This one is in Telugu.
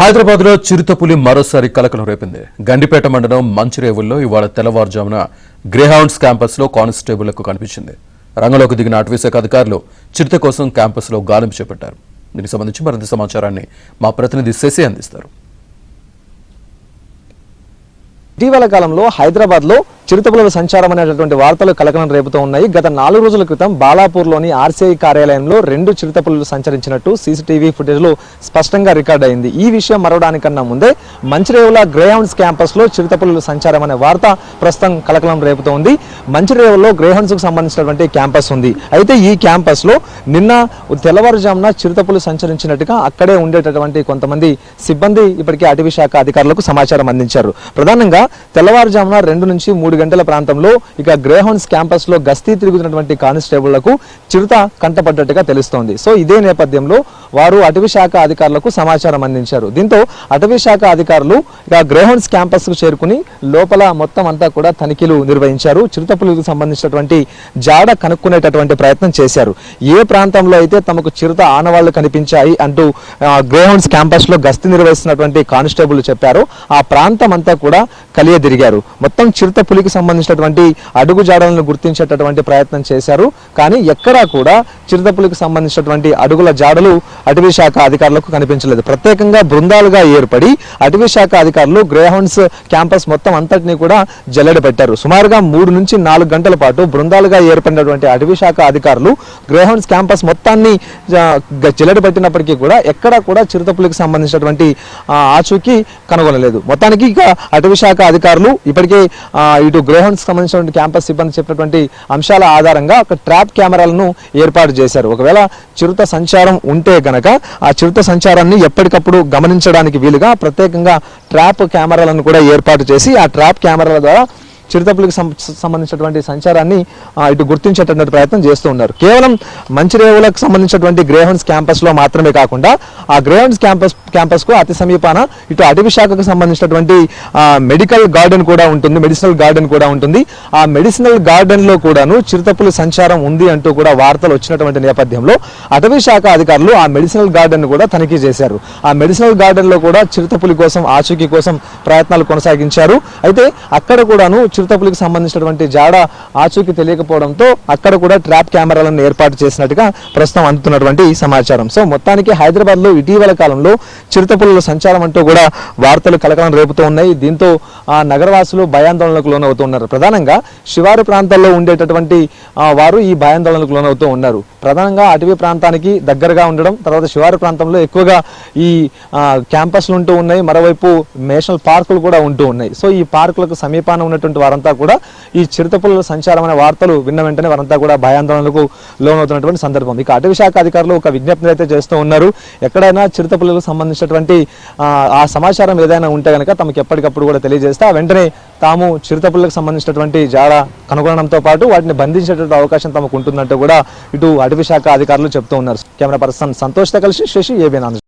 హైదరాబాద్ లో చిరుతపులి మరోసారి కలకలం రేపింది. గండిపేట మండలం మంచిరేవుల్లో ఇవాళ తెల్లవారుజామున గ్రేహౌండ్స్ క్యాంపస్ లో కానిస్టేబుళ్లకు కనిపించింది. రంగంలోకి దిగిన అటవీశాఖ అధికారులు చిరుత కోసం క్యాంపస్ లో గాలింపు చేపట్టారు. దీనికి సంబంధించి మరింత సమాచారాన్ని మా ప్రతినిధి శశి అందిస్తారు. ఇటీవల కాలంలో హైదరాబాద్ లో చిరుతపులుల సంచారం అనేటటువంటి వార్తలు కలకలం రేపుతూ ఉన్నాయి. గత 4 రోజుల క్రితం బాలాపూర్లోని ఆర్సీఐ కార్యాలయంలో 2 చిరుతపులులు సంచరించినట్టు సీసీటీవీ ఫుటేజ్లో స్పష్టంగా రికార్డ్ అయింది. ఈ విషయం మరవడానికన్నా ముందే మంచిరేవుల గ్రేహౌండ్స్ క్యాంపస్ లో చిరుతపులుల సంచారం అనే వార్త ప్రస్తుతం కలకలం రేపుతూ ఉంది. మంచిరేవుల్లో గ్రేహౌండ్స్ కు సంబంధించినటువంటి క్యాంపస్ ఉంది. అయితే ఈ క్యాంపస్ లో నిన్న తెల్లవారుజామున చిరుతపులు సంచరించినట్టుగా అక్కడే ఉండేటటువంటి కొంతమంది సిబ్బంది ఇప్పటికే అటవీ శాఖ అధికారులకు సమాచారం అందించారు. ప్రధానంగా తెల్లవారుజామున 2 నుంచి 3 గంటల ప్రాంతంలో ఇక గ్రేహౌండ్స్ క్యాంపస్ లో గస్తీ తిరుగుతున్నటువంటి కానిస్టేబుళ్లకు చిరుత కంటపడ్డట్టుగా తెలుస్తోంది. సో ఇదే నేపథ్యంలో వారు అటవీ శాఖ అధికారులకు సమాచారం అందించారు. దీంతో అటవీ శాఖ అధికారులు ఇక గ్రేహౌండ్స్ క్యాంపస్ కు చేరుకుని లోపల మొత్తం అంతా కూడా తనిఖీలు నిర్వహించారు. చిరుతపులకు సంబంధించినటువంటి జాడ కనుక్కునేటటువంటి ప్రయత్నం చేశారు. ఏ ప్రాంతంలో అయితే తమకు చిరుత ఆనవాళ్లు కనిపించాయి అంటూ గ్రేహౌండ్స్ క్యాంపస్ లో గస్తీ నిర్వహిస్తున్నటువంటి కానిస్టేబుల్ చెప్పారు. ఆ ప్రాంతం అంతా కూడా కలియదిరిగారు. మొత్తం చిరుత పులికి సంబంధించినటువంటి అడుగు జాడలను గుర్తించేటటువంటి ప్రయత్నం చేశారు. కానీ ఎక్కడా కూడా చిరుత పులికి సంబంధించినటువంటి అడుగుల జాడలు అటవీ శాఖ అధికారులకు కనిపించలేదు. ప్రత్యేకంగా బృందాలుగా ఏర్పడి అటవీ శాఖ అధికారులు గ్రేహౌండ్స్ క్యాంపస్ మొత్తం అంతటినీ కూడా జల్లెడ పెట్టారు. సుమారుగా 3 నుంచి 4 గంటల పాటు బృందాలుగా ఏర్పడినటువంటి అటవీ శాఖ అధికారులు గ్రేహౌండ్స్ క్యాంపస్ మొత్తాన్ని జల్లెడ పెట్టినప్పటికీ కూడా ఎక్కడా కూడా చిరుత పులికి సంబంధించినటువంటి ఆచూకీ కనుగొనలేదు. మొత్తానికి ఇక అటవీ శాఖ అధికారులు ఇప్పటికే ఇటు గ్రేహౌండ్స్ సంబంధించినటువంటి క్యాంపస్ సిబ్బంది చెప్పినటువంటి అంశాల ఆధారంగా ఒక ట్రాప్ కెమెరాలను ఏర్పాటు చేశారు. ఒకవేళ చిరుత సంచారం ఉంటే గనక ఆ చిరుత సంచారాన్ని ఎప్పటికప్పుడు గమనించడానికి వీలుగా ప్రత్యేకంగా ట్రాప్ కెమెరాలను కూడా ఏర్పాటు చేసి ఆ ట్రాప్ కెమెరాల ద్వారా చిరుతపులకు సంబంధించినటువంటి సంచారాన్ని ఇటు గుర్తించేటటువంటి ప్రయత్నం చేస్తూ ఉన్నారు. కేవలం మంచిరేవులకు సంబంధించినటువంటి గ్రేహౌండ్స్ క్యాంపస్ లో మాత్రమే కాకుండా ఆ గ్రేహౌండ్స్ క్యాంపస్ కు అతి సమీపాన ఇటు అటవీ శాఖకు సంబంధించినటువంటి మెడికల్ గార్డెన్ కూడా ఉంటుంది, మెడిసినల్ గార్డెన్ కూడా ఉంటుంది. ఆ మెడిసినల్ గార్డెన్ లో కూడాను చిరుతపుల సంచారం ఉంది అంటూ కూడా వార్తలు వచ్చినటువంటి నేపథ్యంలో అటవీ శాఖ అధికారులు ఆ మెడిసినల్ గార్డెన్ కూడా తనిఖీ చేశారు. ఆ మెడిసినల్ గార్డెన్ లో కూడా చిరుతపులి కోసం ఆచూకీ కోసం ప్రయత్నాలు కొనసాగించారు. అయితే అక్కడ కూడాను చిరుతపులికి సంబంధించినటువంటి జాడ ఆచూకీ తెలియకపోవడంతో అక్కడ కూడా ట్రాప్ కెమెరాలను ఏర్పాటు చేసినట్టుగా ప్రస్తుతం అందుతున్నటువంటి సమాచారం. సో మొత్తానికి హైదరాబాద్ లో ఇటీవల కాలంలో చిరుతపులుల సంచారం అంటూ కూడా వార్తలు కలకలం రేపుతూ ఉన్నాయి. దీంతో నగరవాసులు భయాందోళనకు లోనవుతున్నారు. ప్రధానంగా శివారు ప్రాంతాల్లో ఉండేటటువంటి వారు ఈ భయాందోళనకు లోనవుతూ ఉన్నారు. ప్రధానంగా అటవీ ప్రాంతానికి దగ్గరగా ఉండడం, తర్వాత శివారు ప్రాంతంలో ఎక్కువగా ఈ క్యాంపస్లు ఉంటూ ఉన్నాయి. మరోవైపు నేషనల్ పార్కులు కూడా ఉంటూ ఉన్నాయి. సో ఈ పార్కులకు సమీపాన ఉన్నటువంటి వారంతా కూడా ఈ చిరుతపులుల సంచారం అనే వార్తలు విన్న వెంటనే వారంతా కూడా భయాందోళనకు లోనవుతున్నటువంటి సందర్భం. ఇక అటవీ శాఖ అధికారులు ఒక విజ్ఞప్తి అయితే చేస్తూ ఉన్నారు. ఎక్కడైనా చిరుతపులులకు సంబంధించినటువంటి ఆ సమాచారం ఏదైనా ఉంటే కనుక తమకు ఎప్పటికప్పుడు కూడా తెలియజేస్తే వెంటనే తాము చిరుతపులులకు సంబంధించినటువంటి జాడ కనుగొనడంతో పాటు వాటిని బంధించేటువంటి అవకాశం తమకు ఉంటుందంటూ కూడా ఇటు అటవీ శాఖ అధికారులు చెప్తూ ఉన్నారు. కెమెరా పర్సన్ సంతోష్తో కలిసి శశి, ఏబిఎన్.